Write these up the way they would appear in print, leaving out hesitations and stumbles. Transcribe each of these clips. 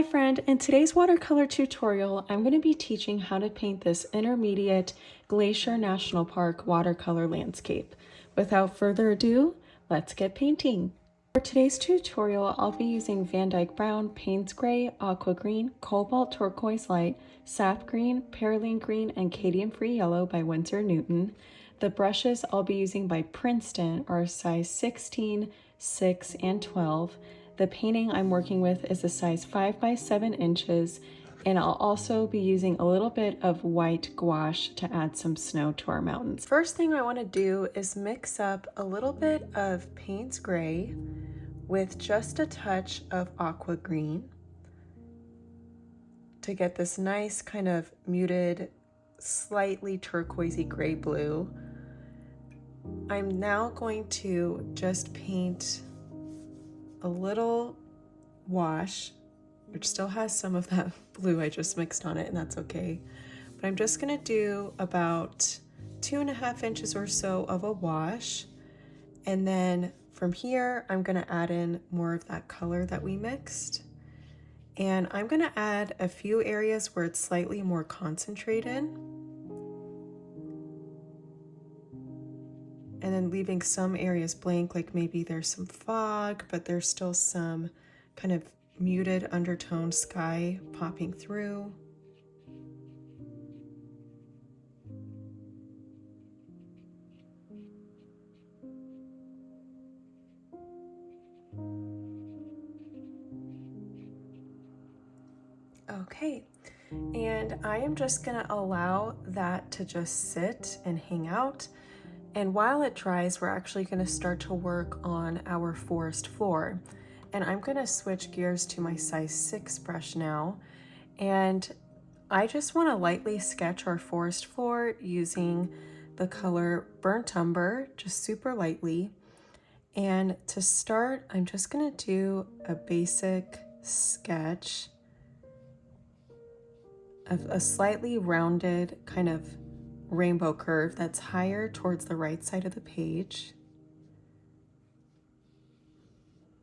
Hi friend, in today's watercolor tutorial, I'm going to be teaching how to paint this intermediate Glacier National Park watercolor landscape. Without further ado, let's get painting. For today's tutorial, I'll be using VanDyke Brown, Payne's Gray, Aqua Green, Cobalt Turquoise Light, Sap Green, Perylene Green, and Cadmium Free Yellow by Winsor Newton. The brushes I'll be using by Princeton are size 16, 6, and 12. The painting I'm working with is a size 5 by 7 inches, and I'll also be using a little bit of white gouache to add some snow to our mountains. First thing I want to do is mix up a little bit of Payne's Gray with just a touch of Aqua Green to get this nice kind of muted, slightly turquoisey gray blue. I'm now going to just paint a little wash, which still has some of that blue I just mixed on it, and that's okay. But I'm just gonna do about 2.5 inches or so of a wash. And then from here, I'm gonna add in more of that color that we mixed. And I'm gonna add a few areas where it's slightly more concentrated. And then leaving some areas blank, like maybe there's some fog, but there's still some kind of muted undertone sky popping through. Okay, and I am just gonna allow that to just sit and hang out. And while it dries, we're actually going to start to work on our forest floor. And I'm going to switch gears to my size 6 brush now. And I just want to lightly sketch our forest floor using the color Burnt Umber, just super lightly. And to start, I'm just going to do a basic sketch of a slightly rounded kind of rainbow curve that's higher towards the right side of the page,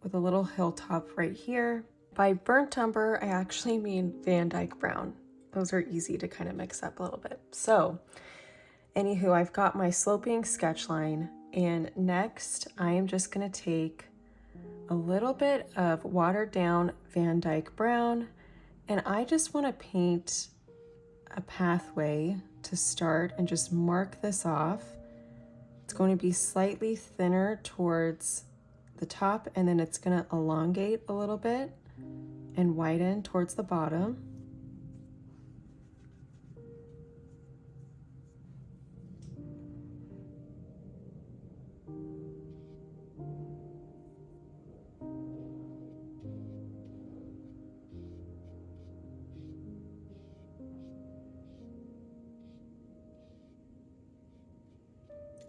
with a little hilltop right here. By Burnt Umber, I actually mean VanDyke Brown. Those are easy to kind of mix up a little bit. So anywho, I've got my sloping sketch line, and next I am just going to take a little bit of watered down VanDyke Brown, and I just want to paint a pathway to start and just mark this off. It's going to be slightly thinner towards the top, and then it's going to elongate a little bit and widen towards the bottom.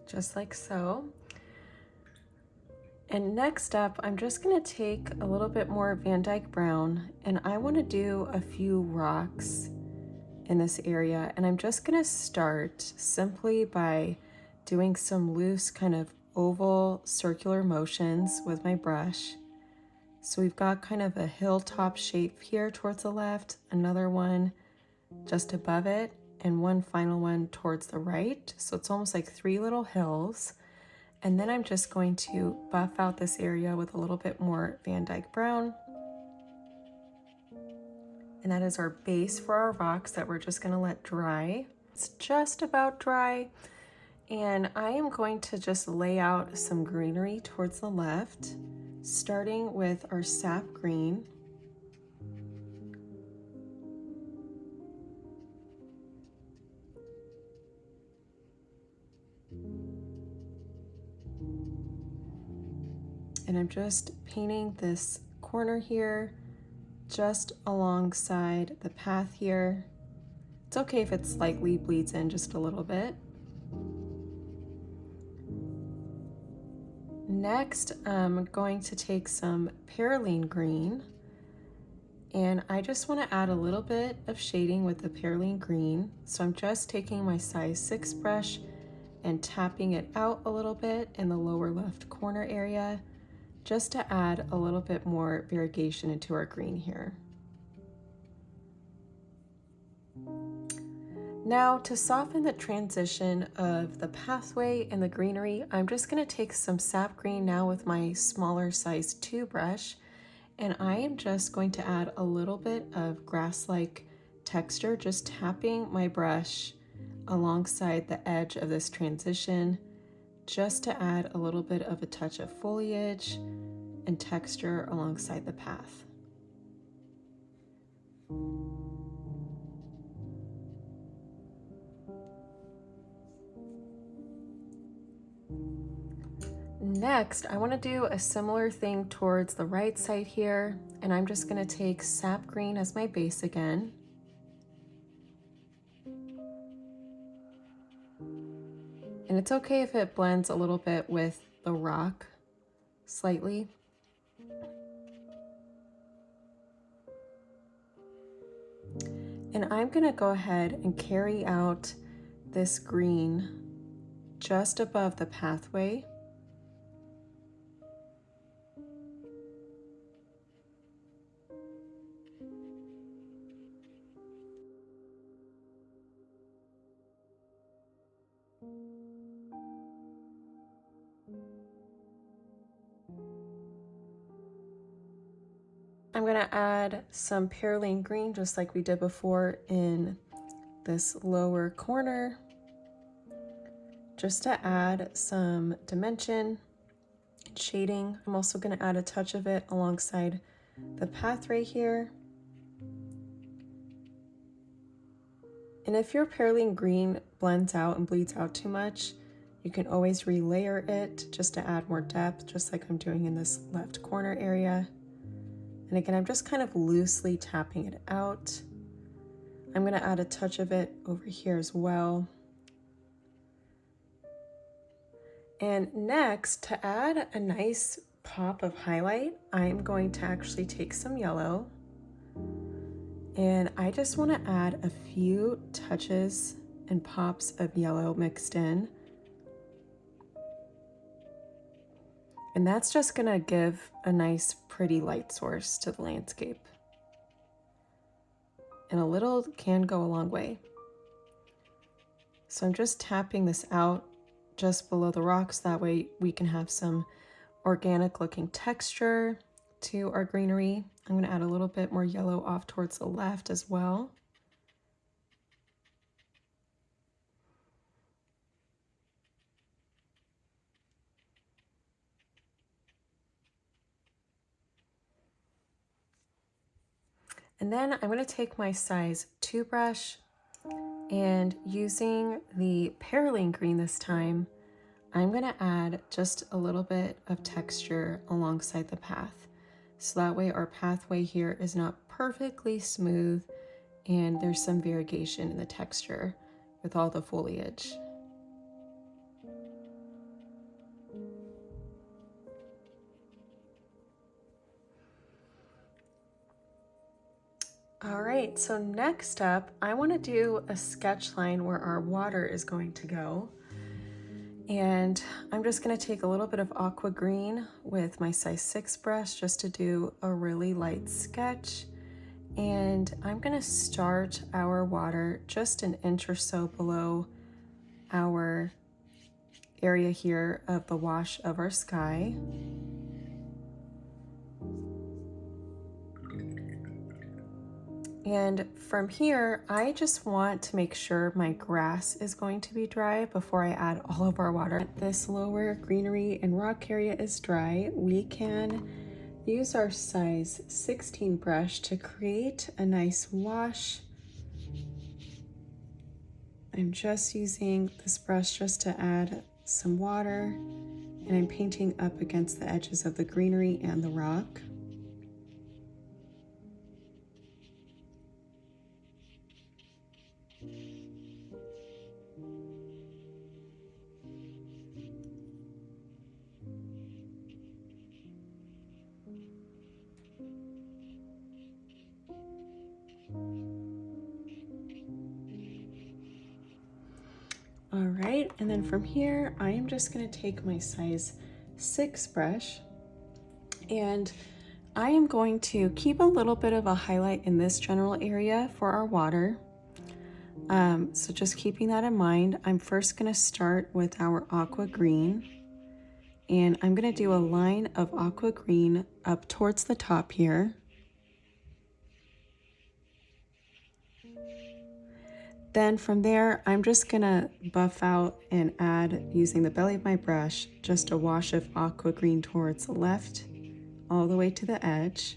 Just like so. And next up, I'm just gonna take a little bit more VanDyke Brown, and I wanna do a few rocks in this area. And I'm just gonna start simply by doing some loose kind of oval circular motions with my brush. So we've got kind of a hilltop shape here towards the left, another one just above it, and one final one towards the right. So it's almost like 3 little hills. And then I'm just going to buff out this area with a little bit more VanDyke Brown. And that is our base for our rocks that we're just gonna let dry. It's just about dry. And I am going to just lay out some greenery towards the left, starting with our Sap Green. And I'm just painting this corner here, just alongside the path here. It's okay if it slightly bleeds in just a little bit. Next, I'm going to take some Perylene Green, and I just want to add a little bit of shading with the Perylene Green. So I'm just taking my size 6 brush and tapping it out a little bit in the lower left corner area, just to add a little bit more variegation into our green here. Now, to soften the transition of the pathway and the greenery, I'm just going to take some Sap Green now with my smaller size 2 brush, and I am just going to add a little bit of grass-like texture, just tapping my brush alongside the edge of this transition, just to add a little bit of a touch of foliage and texture alongside the path. Next, I want to do a similar thing towards the right side here, and I'm just going to take Sap Green as my base again. And it's okay if it blends a little bit with the rock, slightly. And I'm going to go ahead and carry out this green just above the pathway. I'm going to add some Perylene Green just like we did before in this lower corner, just to add some dimension and shading. I'm also going to add a touch of it alongside the path right here. And if your Perylene Green blends out and bleeds out too much, you can always relayer it just to add more depth, just like I'm doing in this left corner area. And again, I'm just kind of loosely tapping it out. I'm going to add a touch of it over here as well. And next, to add a nice pop of highlight, I'm going to actually take some yellow. And I just want to add a few touches and pops of yellow mixed in. And that's just going to give a nice pretty light source to the landscape. And a little can go a long way. So I'm just tapping this out just below the rocks. That way we can have some organic looking texture to our greenery. I'm going to add a little bit more yellow off towards the left as well. And then I'm going to take my size 2 brush, and using the Perylene Green this time, I'm going to add just a little bit of texture alongside the path. So that way our pathway here is not perfectly smooth and there's some variegation in the texture with all the foliage. All right, so next up, I want to do a sketch line where our water is going to go. And I'm just going to take a little bit of Aqua Green with my size 6 brush just to do a really light sketch. And I'm going to start our water just an inch or so below our area here of the wash of our sky. And from here, I just want to make sure my grass is going to be dry before I add all of our water. This lower greenery and rock area is dry. We can use our size 16 brush to create a nice wash. I'm just using this brush just to add some water, and I'm painting up against the edges of the greenery and the rock. All right, and then from here, I am just going to take my size 6 brush, and I am going to keep a little bit of a highlight in this general area for our water. So just keeping that in mind, I'm first going to start with our Aqua Green. And I'm going to do a line of Aqua Green up towards the top here. Then from there, I'm just going to buff out and add, using the belly of my brush, just a wash of Aqua Green towards the left, all the way to the edge.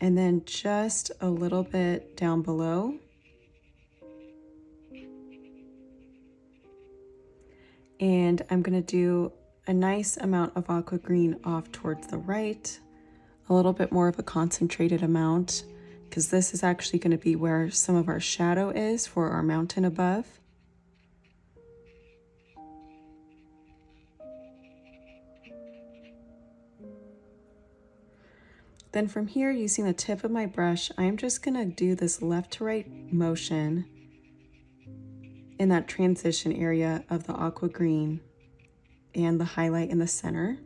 And then just a little bit down below. And I'm going to do a nice amount of Aqua Green off towards the right, a little bit more of a concentrated amount, because this is actually going to be where some of our shadow is for our mountain above. Then from here, using the tip of my brush, I'm just going to do this left to right motion in that transition area of the Aqua Green and the highlight in the center.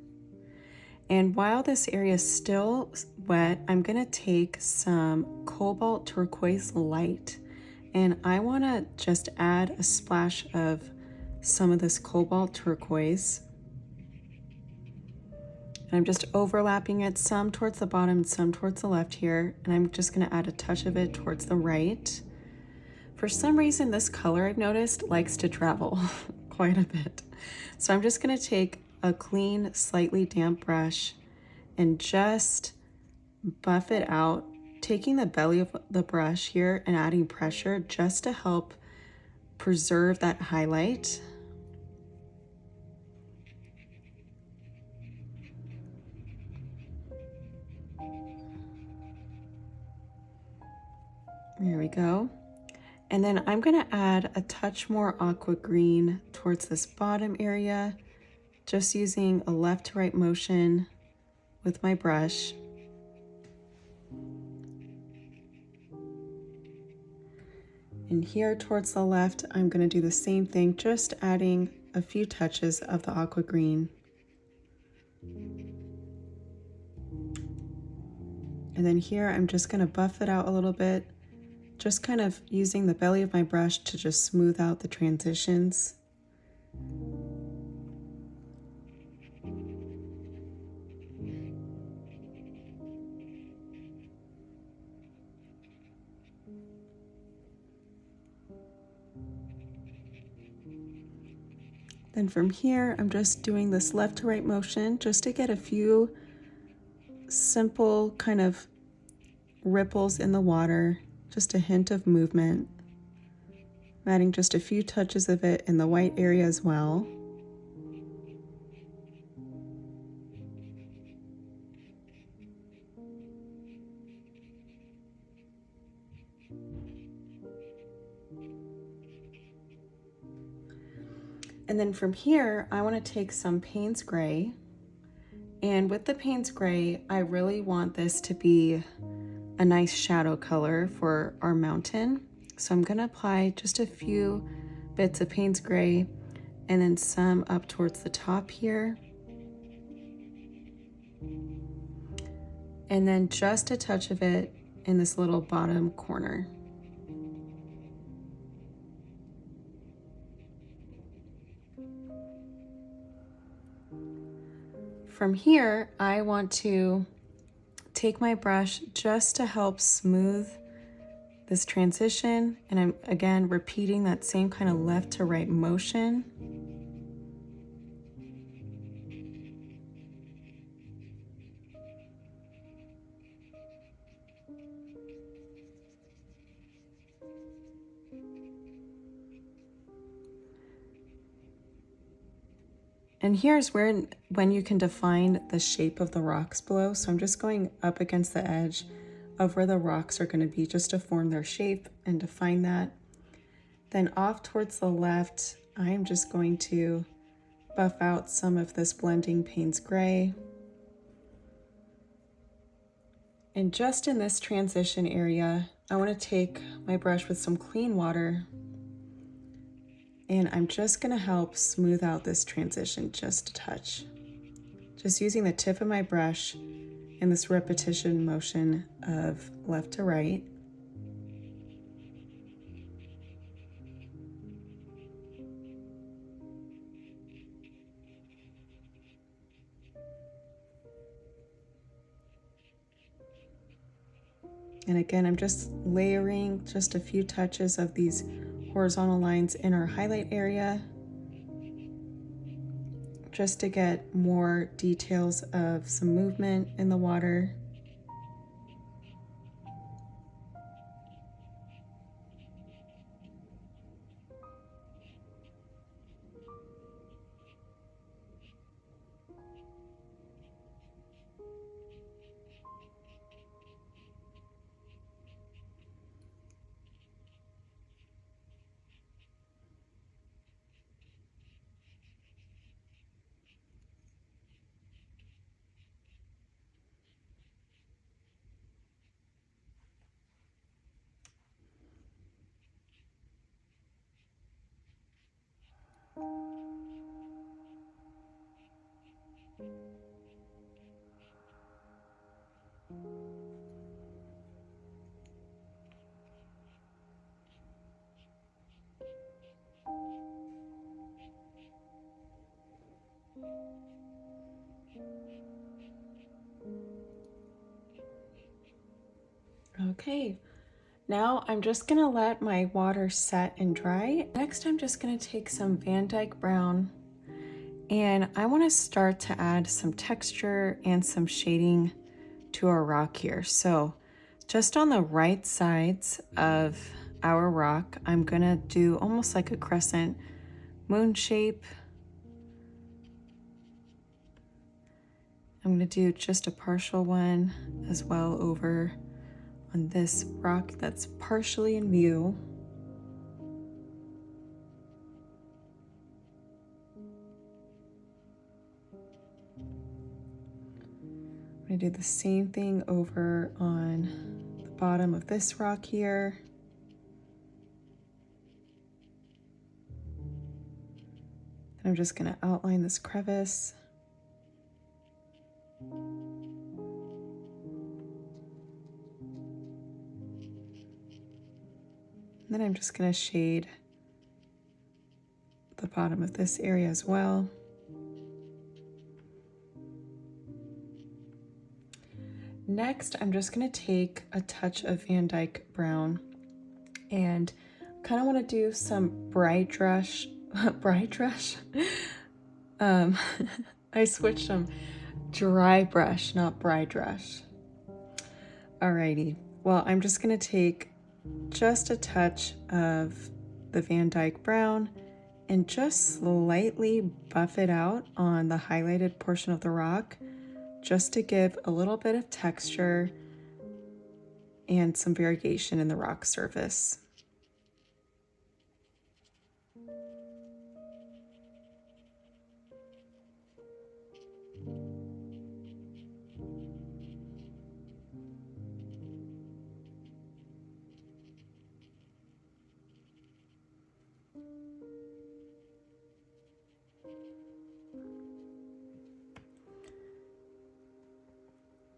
And while this area is still wet, I'm going to take some Cobalt Turquoise Light, and I want to just add a splash of some of this Cobalt Turquoise. And I'm just overlapping it, some towards the bottom and some towards the left here, and I'm just going to add a touch of it towards the right. For some reason, this color, I've noticed, likes to travel quite a bit. So I'm just going to take a clean, slightly damp brush and just buff it out, taking the belly of the brush here and adding pressure just to help preserve that highlight. There we go. And then I'm going to add a touch more Aqua Green towards this bottom area, just using a left to right motion with my brush. And here towards the left, I'm going to do the same thing, just adding a few touches of the Aqua Green. And then here, I'm just going to buff it out a little bit, just kind of using the belly of my brush to just smooth out the transitions. Then from here, I'm just doing this left to right motion just to get a few simple kind of ripples in the water, just a hint of movement. I'm adding just a few touches of it in the white area as well. And then from here, I want to take some Payne's Gray. And with the Payne's Gray, I really want this to be a nice shadow color for our mountain. So I'm going to apply just a few bits of Payne's Gray and then some up towards the top here. And then just a touch of it in this little bottom corner. From here, I want to take my brush just to help smooth this transition, and I'm again repeating that same kind of left to right motion. And here's where when you can define the shape of the rocks below. So I'm just going up against the edge of where the rocks are going to be just to form their shape and define that. Then off towards the left, I am just going to buff out some of this blending Payne's Gray. And just in this transition area, I want to take my brush with some clean water, and I'm just going to help smooth out this transition just a touch. Just using the tip of my brush in this repetition motion of left to right. And again, I'm just layering just a few touches of these horizontal lines in our highlight area, just to get more details of some movement in the water. Okay, now I'm just gonna let my water set and dry. Next, I'm just gonna take some VanDyke Brown, and I wanna start to add some texture and some shading to our rock here. So just on the right sides of our rock, I'm gonna do almost like a crescent moon shape. I'm gonna do just a partial one as well over on this rock that's partially in view. I'm gonna do the same thing over on the bottom of this rock here. And I'm just gonna outline this crevice. And then I'm just gonna shade the bottom of this area as well. Next, I'm just gonna take a touch of VanDyke Brown and kind of want to do some bright rush, I switched them, dry brush, not bright rush. Alrighty, well, I'm just gonna take just a touch of the VanDyke Brown and just slightly buff it out on the highlighted portion of the rock, just to give a little bit of texture and some variegation in the rock surface.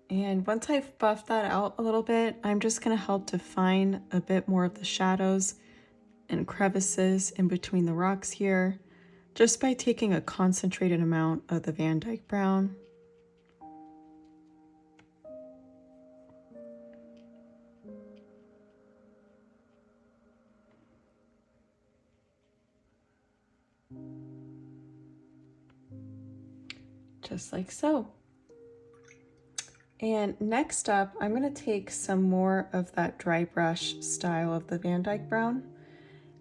And once I've buffed that out a little bit, I'm just gonna help define a bit more of the shadows and crevices in between the rocks here, just by taking a concentrated amount of the VanDyke Brown. Just like so. And next up, I'm gonna take some more of that dry brush style of the VanDyke Brown,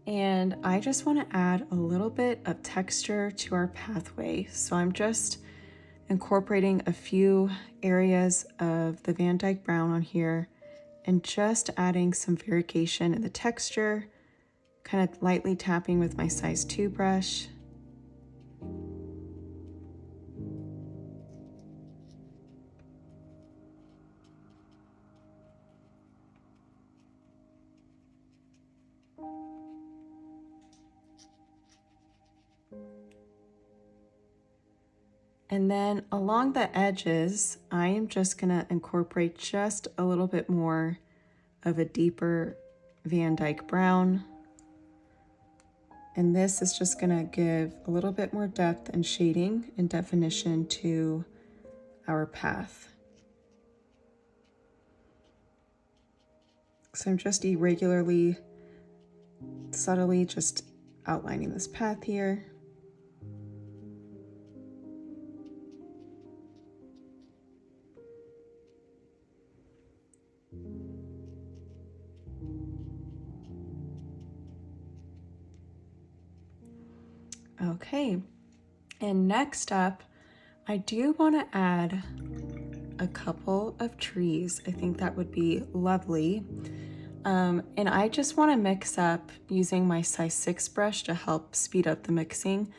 and I just wanna add a little bit of texture to our pathway. So I'm just incorporating a few areas of the VanDyke Brown on here and just adding some variegation in the texture, kind of lightly tapping with my size 2 brush. And then along the edges, I am just gonna incorporate just a little bit more of a deeper VanDyke Brown. And this is just gonna give a little bit more depth and shading and definition to our path. So I'm just irregularly, subtly just outlining this path here. Okay, and next up, I do want to add a couple of trees. I think that would be lovely. And I just want to mix up using my size 6 brush to help speed up the mixing.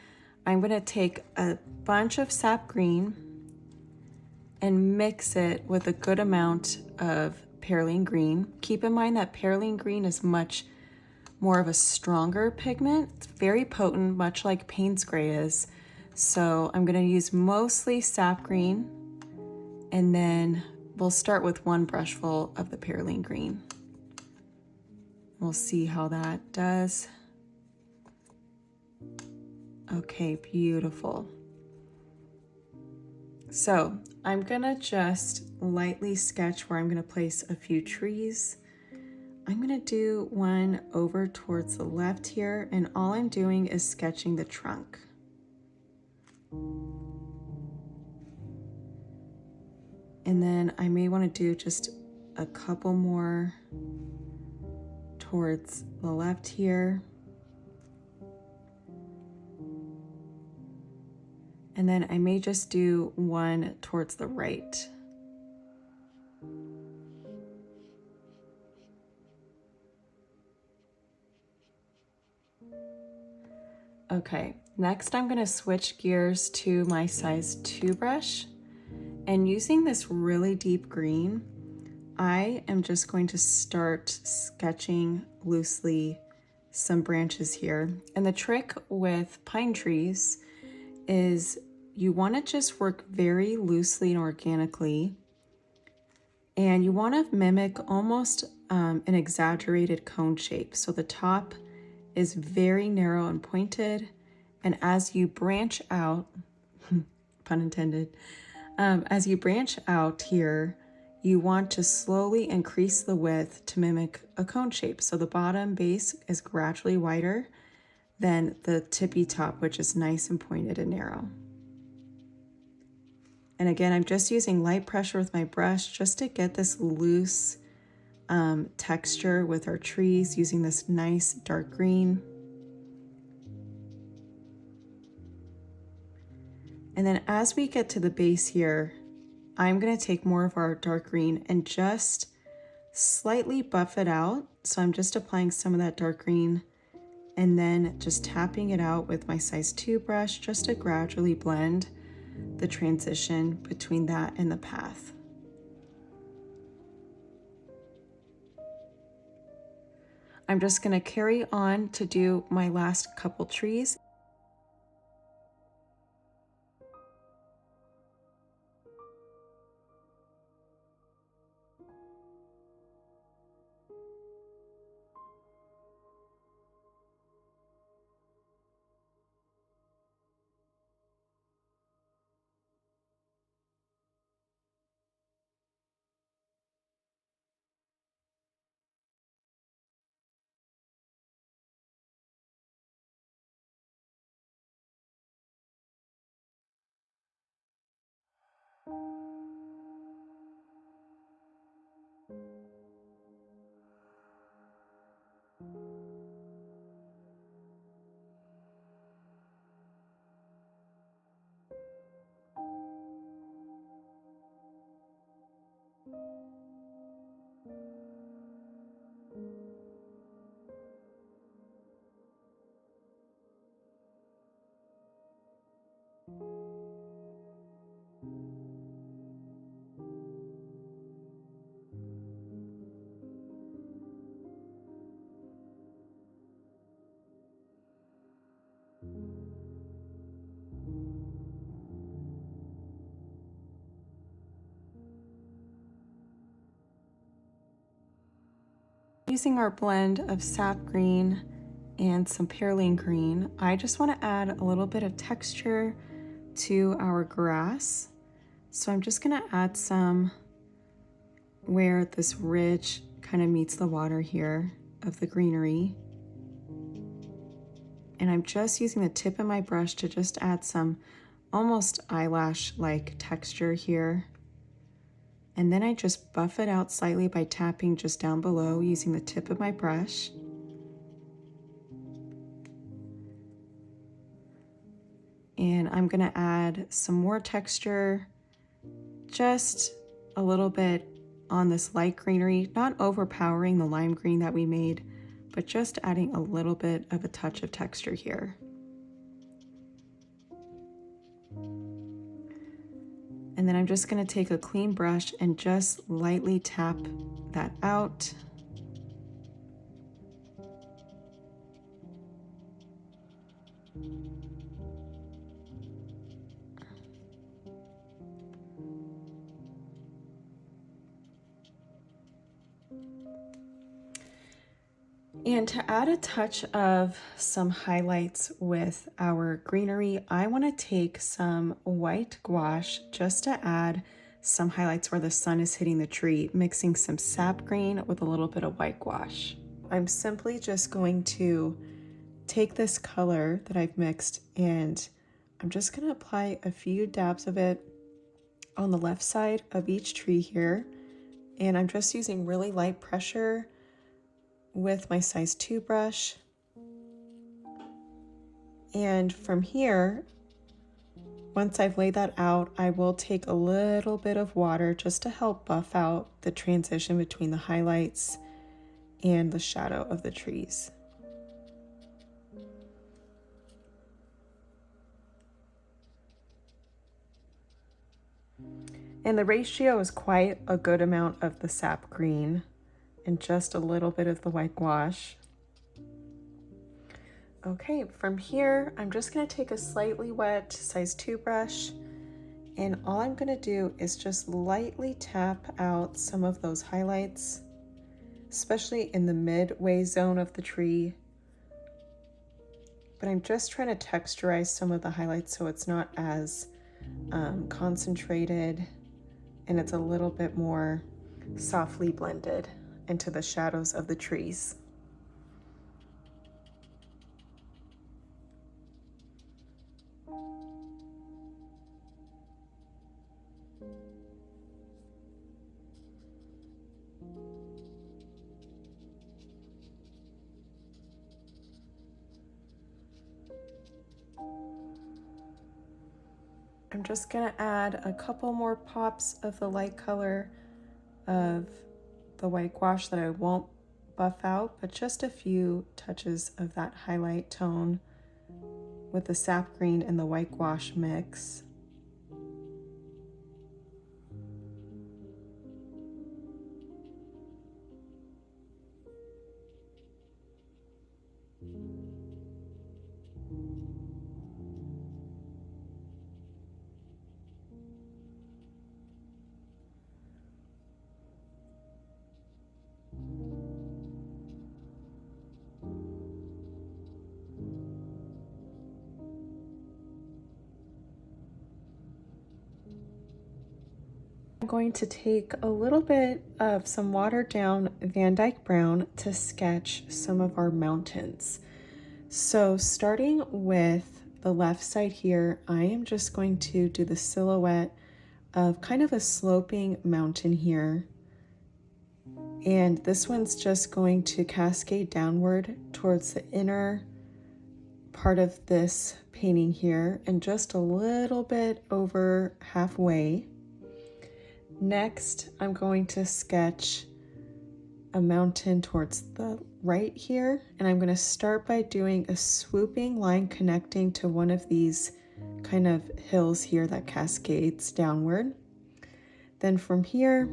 I'm going to take a bunch of Sap Green and mix it with a good amount of Perylene Green. Keep in mind that Perylene Green is much more of a stronger pigment. It's very potent, much like Payne's Gray is. So I'm going to use mostly Sap Green, and then we'll start with one brushful of the Perylene Green. We'll see how that does. Okay, beautiful. So I'm gonna just lightly sketch where I'm gonna place a few trees. I'm gonna do one over towards the left here, and all I'm doing is sketching the trunk. And then I may wanna do just a couple more towards the left here. And then I may just do one towards the right. Okay, next I'm gonna switch gears to my size 2 brush, and using this really deep green, I am just going to start sketching loosely some branches here. And the trick with pine trees is you want to just work very loosely and organically, and you want to mimic almost an exaggerated cone shape. So the top is very narrow and pointed, and as you branch out, pun intended, as you branch out here, you want to slowly increase the width to mimic a cone shape. So the bottom base is gradually wider than the tippy top, which is nice and pointed and narrow. And again, I'm just using light pressure with my brush just to get this loose texture with our trees, using this nice dark green. And then as we get to the base here, I'm going to take more of our dark green and just slightly buff it out. So I'm just applying some of that dark green and then just tapping it out with my size 2 brush just to gradually blend the transition between that and the path. I'm just going to carry on to do my last couple trees. Using our blend of Sap Green and some Perylene Green, I just want to add a little bit of texture to our grass. So I'm just going to add some where this ridge kind of meets the water here of the greenery. And I'm just using the tip of my brush to just add some almost eyelash-like texture here. And then I just buff it out slightly by tapping just down below using the tip of my brush. And I'm gonna add some more texture, just a little bit on this light greenery, not overpowering the lime green that we made, but just adding a little bit of a touch of texture here. And then I'm just gonna take a clean brush and just lightly tap that out. And to add a touch of some highlights with our greenery, I want to take some white gouache just to add some highlights where the sun is hitting the tree, mixing some sap green with a little bit of white gouache. I'm simply just going to take this color that I've mixed and I'm just going to apply a few dabs of it on the left side of each tree here. And I'm just using really light pressure with my size 2 brush. And from here, once I've laid that out, I will take a little bit of water just to help buff out the transition between the highlights and the shadow of the trees. And the ratio is quite a good amount of the sap green and just a little bit of the white gouache. Okay, from here, I'm just gonna take a slightly wet size 2 brush, and all I'm gonna do is just lightly tap out some of those highlights, especially in the midway zone of the tree. But I'm just trying to texturize some of the highlights so it's not as concentrated, and it's a little bit more softly blended into the shadows of the trees. I'm just gonna add a couple more pops of the light color of the white gouache that I won't buff out, but just a few touches of that highlight tone with the sap green and the white gouache mix. I'm going to take a little bit of some watered down VanDyke Brown to sketch some of our mountains. So starting with the left side here, I am just going to do the silhouette of kind of a sloping mountain here. And this one's just going to cascade downward towards the inner part of this painting here and just a little bit over halfway. Next, I'm going to sketch a mountain towards the right here, and I'm going to start by doing a swooping line connecting to one of these kind of hills here that cascades downward. Then from here,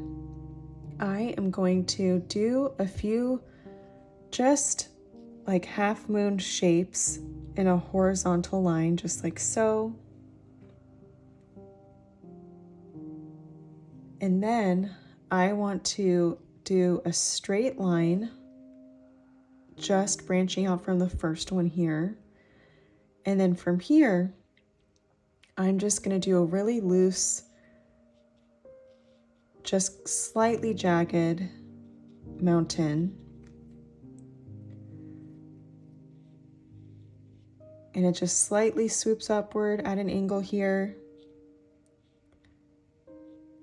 I am going to do a few just like half moon shapes in a horizontal line, just like so. And then I want to do a straight line, just branching out from the first one here. And then from here, I'm just going to do a really loose, just slightly jagged mountain. And it just slightly swoops upward at an angle here.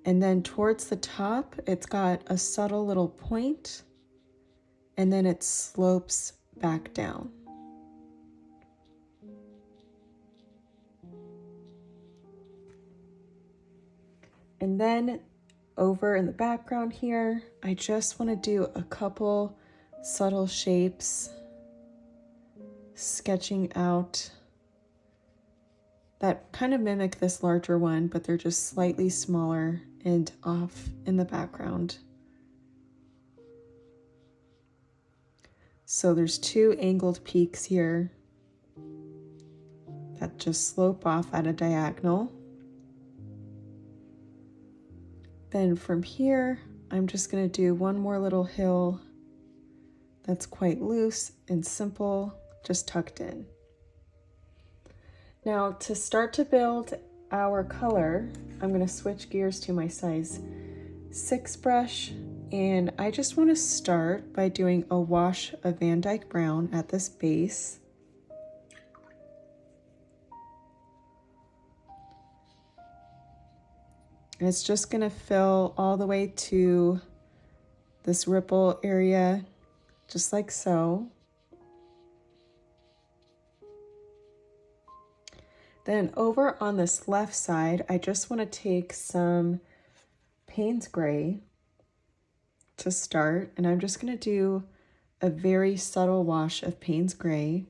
And then towards the top, it's got a subtle little point, and then it slopes back down. And then over in the background here, I just want to do a couple subtle shapes, sketching out that kind of mimic this larger one, but they're just slightly smaller and off in the background. So there's two angled peaks here that just slope off at a diagonal. Then from here, I'm just going to do one more little hill that's quite loose and simple, just tucked in. Now to start to build our color, I'm going to switch gears to my size 6 brush, and I just want to start by doing a wash of VanDyke Brown at this base. And it's just going to fill all the way to this ripple area, just like so. Then over on this left side, I just want to take some Payne's Gray to start, and I'm just going to do a very subtle wash of Payne's Gray.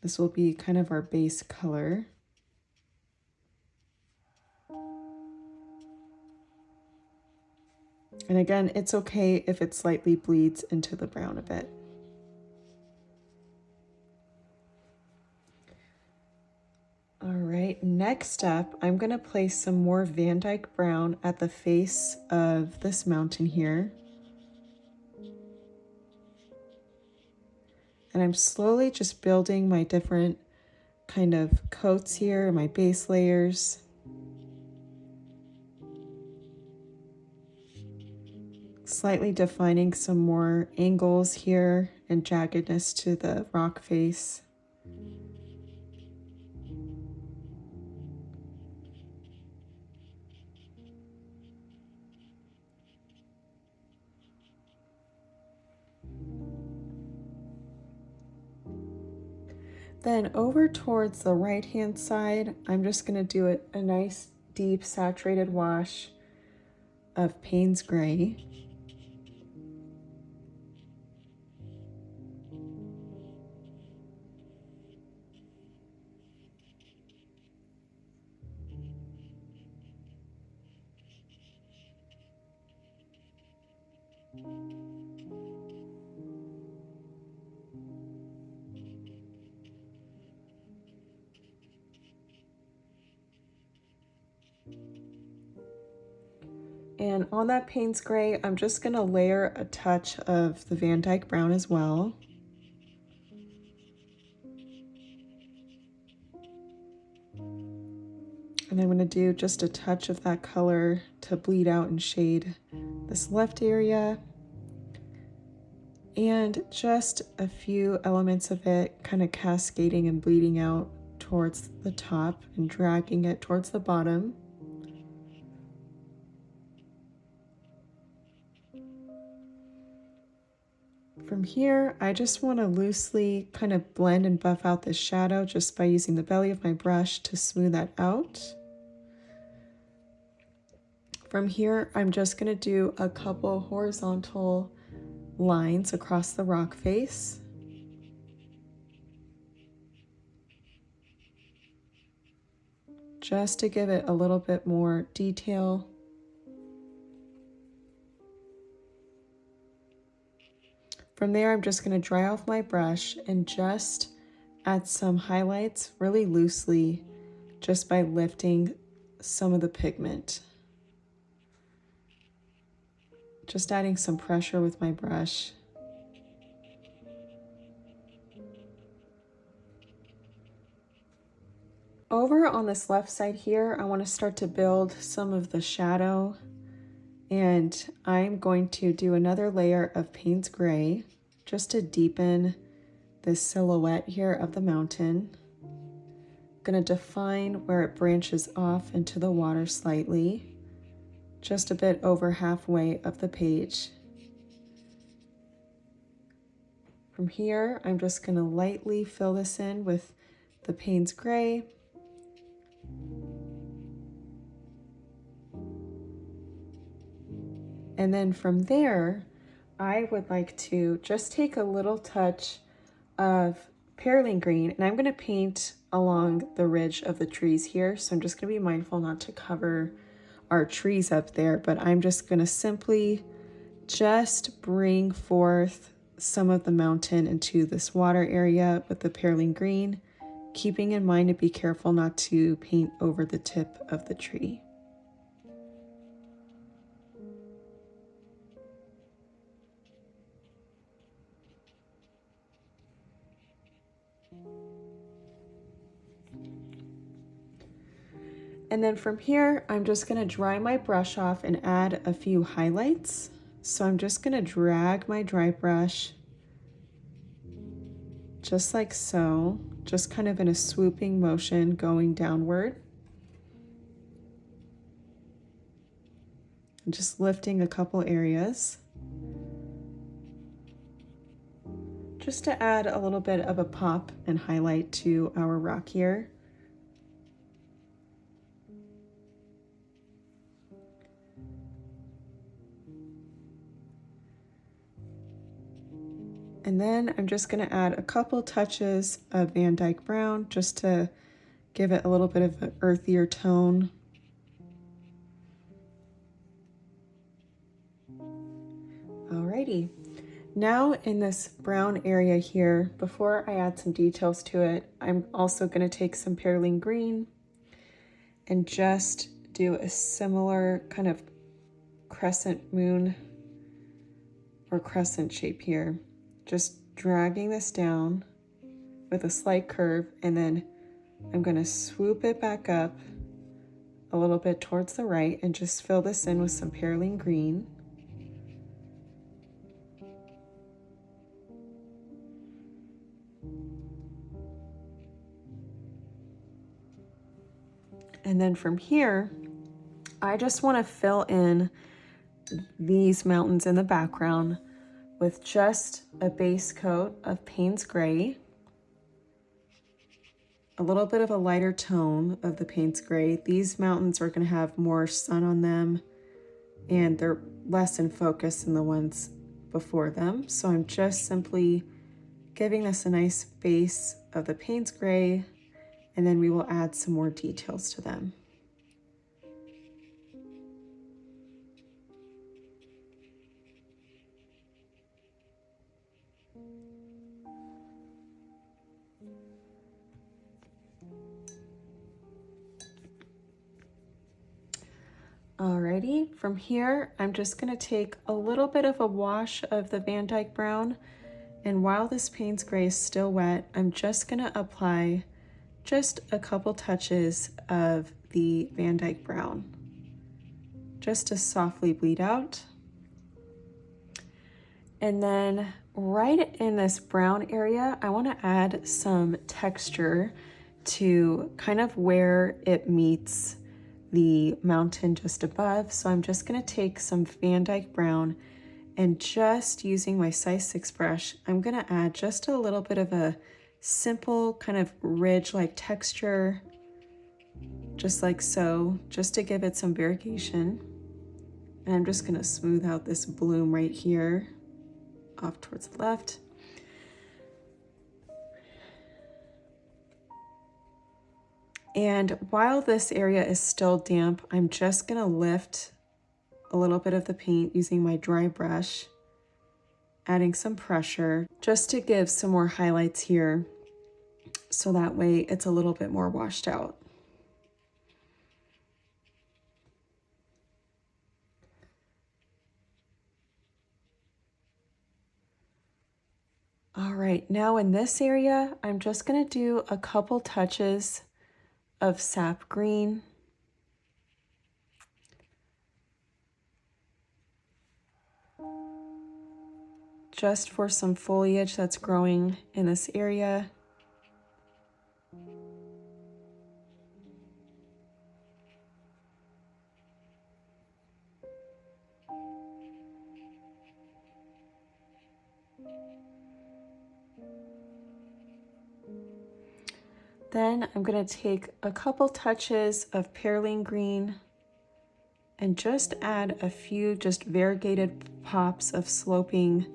This will be kind of our base color. And again, it's okay if it slightly bleeds into the brown a bit. All right, next up, I'm going to place some more VanDyke Brown at the face of this mountain here. And I'm slowly just building my different kind of coats here, my base layers. Slightly defining some more angles here and jaggedness to the rock face. Then over towards the right-hand side, I'm just going to do a nice deep saturated wash of Payne's Gray. And on that Payne's Gray, I'm just going to layer a touch of the VanDyke Brown as well. And I'm going to do just a touch of that color to bleed out and shade this left area. And just a few elements of it kind of cascading and bleeding out towards the top and dragging it towards the bottom. From here, I just want to loosely kind of blend and buff out this shadow just by using the belly of my brush to smooth that out. From here, I'm just going to do a couple horizontal lines across the rock face. Just to give it a little bit more detail. From there, I'm just going to dry off my brush and just add some highlights really loosely just by lifting some of the pigment. Just adding some pressure with my brush. over on this left side here, I want to start to build some of the shadow, and I'm going to do another layer of Payne's Gray just to deepen this silhouette here of the mountain. I'm going to define where it branches off into the water slightly, just a bit over halfway of the page. From here, I'm just going to lightly fill this in with the Payne's Gray. And then from there, I would like to just take a little touch of Perylene Green, and I'm going to paint along the ridge of the trees here. So I'm just going to be mindful not to cover our trees up there, but I'm just going to simply just bring forth some of the mountain into this water area with the Perylene Green, keeping in mind to be careful not to paint over the tip of the tree. And then from here, I'm just going to dry my brush off and add a few highlights. So I'm just going to drag my dry brush just like so, just kind of in a swooping motion going downward. And just lifting a couple areas, just to add a little bit of a pop and highlight to our rock here. And then I'm just going to add a couple touches of VanDyke Brown just to give it a little bit of an earthier tone. Alrighty. Now in this brown area here, before I add some details to it, I'm also going to take some Perylene Green and just do a similar kind of crescent moon or crescent shape here. Just dragging this down with a slight curve, and then I'm going to swoop it back up a little bit towards the right and just fill this in with some Perylene Green. And then from here, I just want to fill in these mountains in the background with just a base coat of Payne's Gray, a little bit of a lighter tone of the Payne's Gray. These mountains are going to have more sun on them, and they're less in focus than the ones before them. So I'm just simply giving this a nice base of the Payne's Gray, and then we will add some more details to them. Alrighty, from here, I'm just going to take a little bit of a wash of the VanDyke Brown, and while this Payne's Gray is still wet, I'm just going to apply just a couple touches of the VanDyke Brown, just to softly bleed out. And then right in this brown area, I want to add some texture to kind of where it meets the mountain just above. So I'm just going to take some VanDyke Brown, and just using my size 6 brush, I'm going to add just a little bit of a simple kind of ridge-like texture, just like so, just to give it some variegation. And I'm just going to smooth out this bloom right here off towards the left. And while this area is still damp, I'm just going to lift a little bit of the paint using my dry brush, adding some pressure just to give some more highlights here, so that way it's a little bit more washed out. All right, now in this area, I'm just going to do a couple touches of Sap Green. Just for some foliage that's growing in this area. Then I'm going to take a couple touches of Perylene Green and just add a few just variegated pops of sloping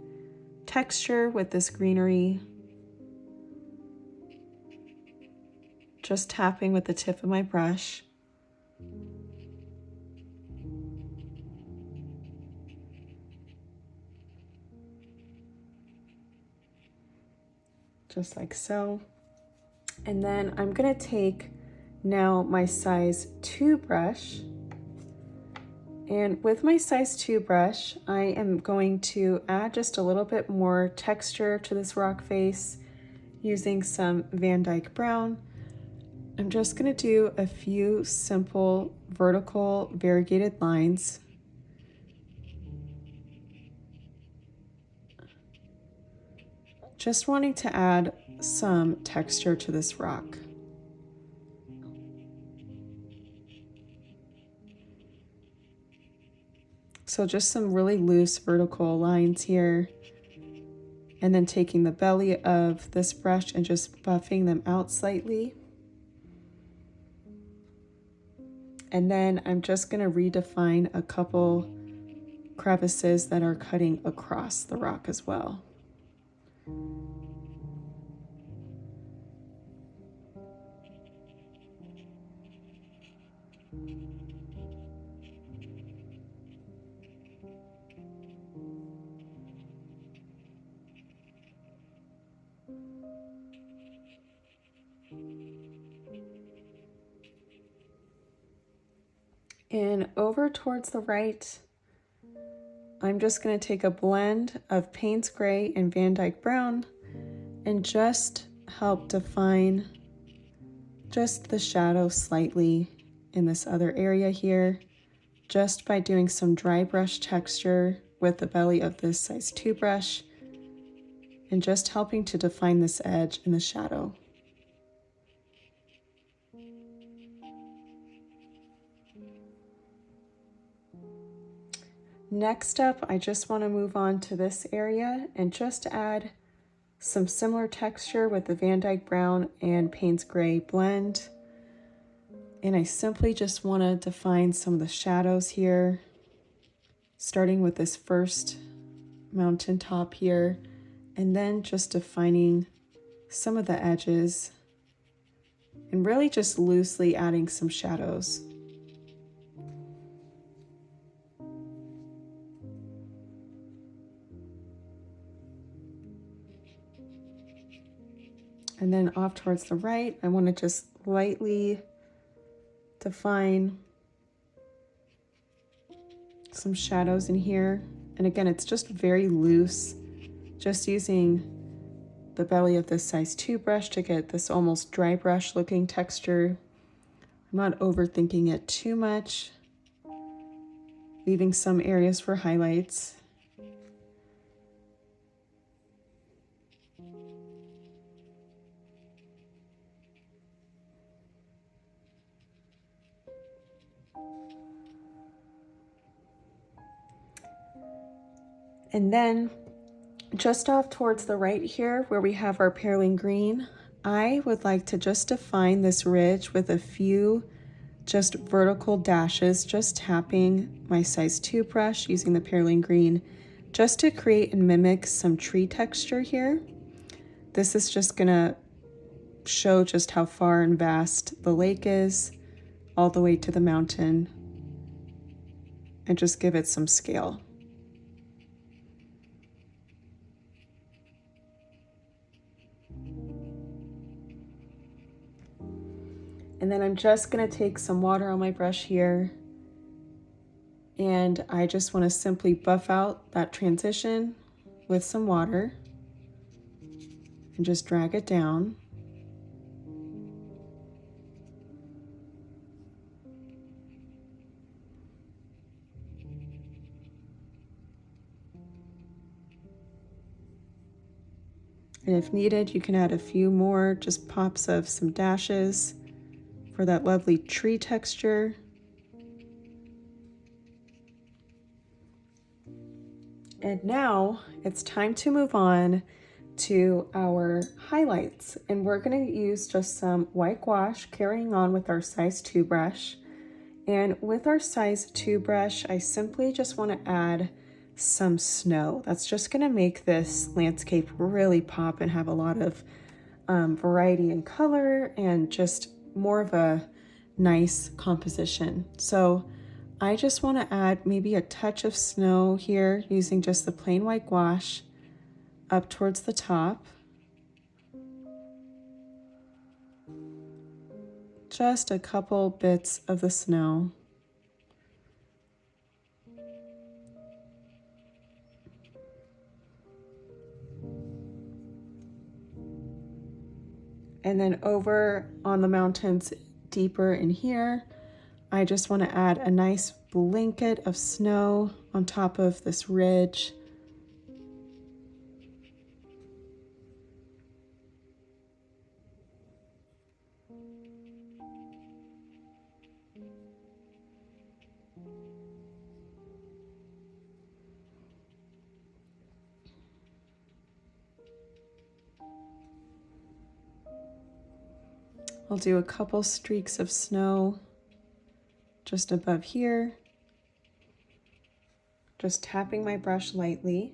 texture with this greenery. Just tapping with the tip of my brush. Just like so. And then I'm gonna take now my size 2 brush. And with my size 2 brush, I am going to add just a little bit more texture to this rock face using some VanDyke Brown. I'm just gonna do a few simple vertical variegated lines. Just wanting to add some texture to this rock. So just some really loose vertical lines here. And then taking the belly of this brush and just buffing them out slightly. And then I'm just going to redefine a couple crevices that are cutting across the rock as well. And over towards the right, I'm just going to take a blend of Payne's Gray and VanDyke Brown and just help define just the shadow slightly in this other area here, just by doing some dry brush texture with the belly of this size 2 brush and just helping to define this edge in the shadow. Next up, I just want to move on to this area and just add some similar texture with the VanDyke Brown and Payne's Gray blend. And I simply just want to define some of the shadows here, starting with this first mountaintop here, and then just defining some of the edges and really just loosely adding some shadows. And then off towards the right, I want to just lightly define some shadows in here. And again, it's just very loose, just using the belly of this size 2 brush to get this almost dry brush looking texture. I'm not overthinking it too much, leaving some areas for highlights. And then just off towards the right here where we have our Perylene Green, I would like to just define this ridge with a few just vertical dashes, just tapping my size 2 brush using the Perylene Green just to create and mimic some tree texture here. This is just gonna show just how far and vast the lake is all the way to the mountain and just give it some scale. And then I'm just going to take some water on my brush here, and I just want to simply buff out that transition with some water and just drag it down. And if needed, you can add a few more, just pops of some dashes for that lovely tree texture. And now it's time to move on to our highlights. And we're going to use just some white gouache, carrying on with our size 2 brush. And with our size 2 brush, I simply just want to add some snow. That's just going to make this landscape really pop and have a lot of variety in color and just more of a nice composition. So I just want to add maybe a touch of snow here using just the plain white gouache up towards the top. Just a couple bits of the snow. And then over on the mountains deeper in here, I just want to add a nice blanket of snow on top of this ridge. I'll do a couple streaks of snow just above here, just tapping my brush lightly.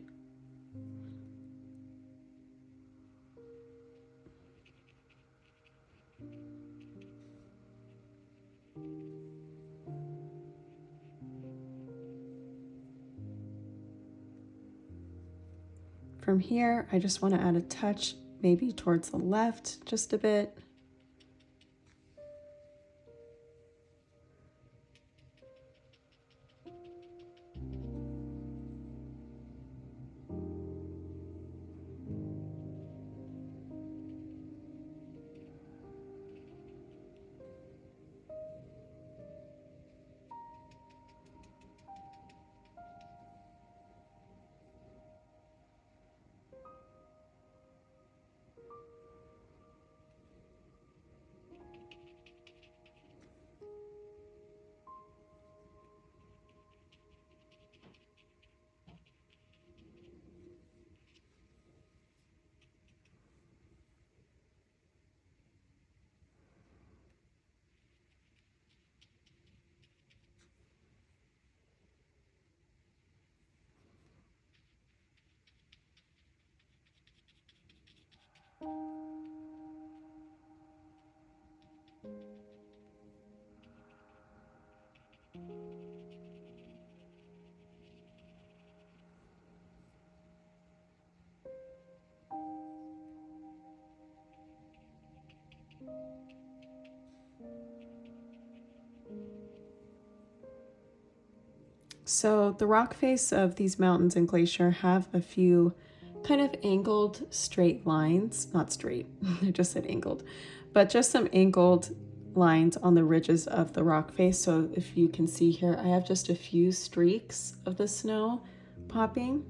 From here, I just want to add a touch, maybe towards the left, just a bit. So the rock face of these mountains and glacier have a few kind of angled straight lines, not straight, I just said angled, but just some angled lines on the ridges of the rock face. So if you can see here, I have just a few streaks of the snow popping.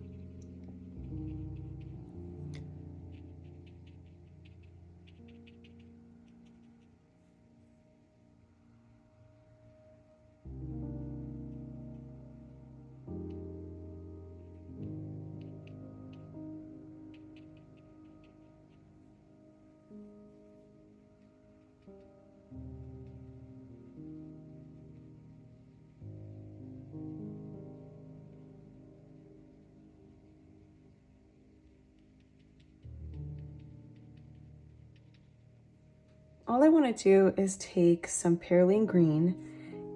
All I want to do is take some Perylene Green,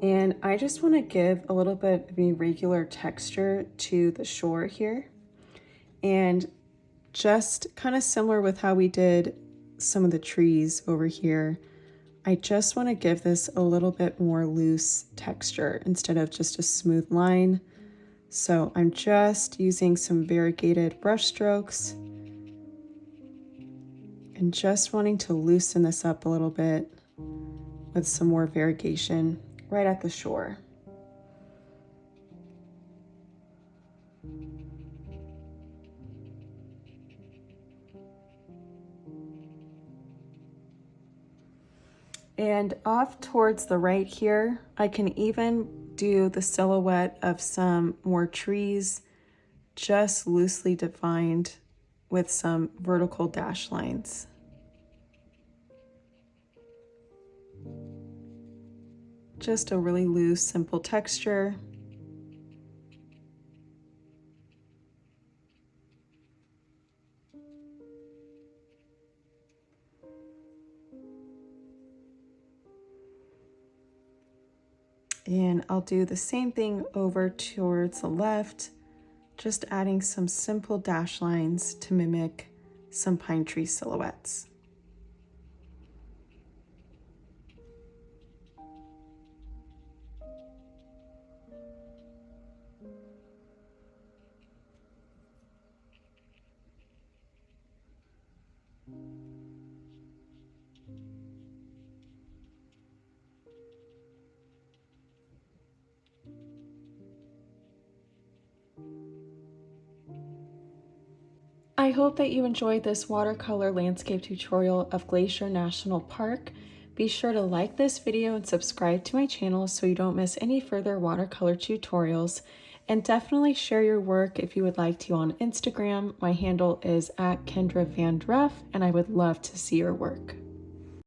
and I just want to give a little bit of irregular texture to the shore here. And just kind of similar with how we did some of the trees over here, I just want to give this a little bit more loose texture instead of just a smooth line. So I'm just using some variegated brush strokes and just wanting to loosen this up a little bit with some more variegation right at the shore. And off towards the right here, I can even do the silhouette of some more trees, just loosely defined with some vertical dash lines. Just a really loose, simple texture. And I'll do the same thing over towards the left, just adding some simple dash lines to mimic some pine tree silhouettes. I hope that you enjoyed this watercolor landscape tutorial of Glacier National Park. Be sure to like this video and subscribe to my channel so you don't miss any further watercolor tutorials. And definitely share your work if you would like to on Instagram. My handle is @Kendra VanDruff, and I would love to see your work.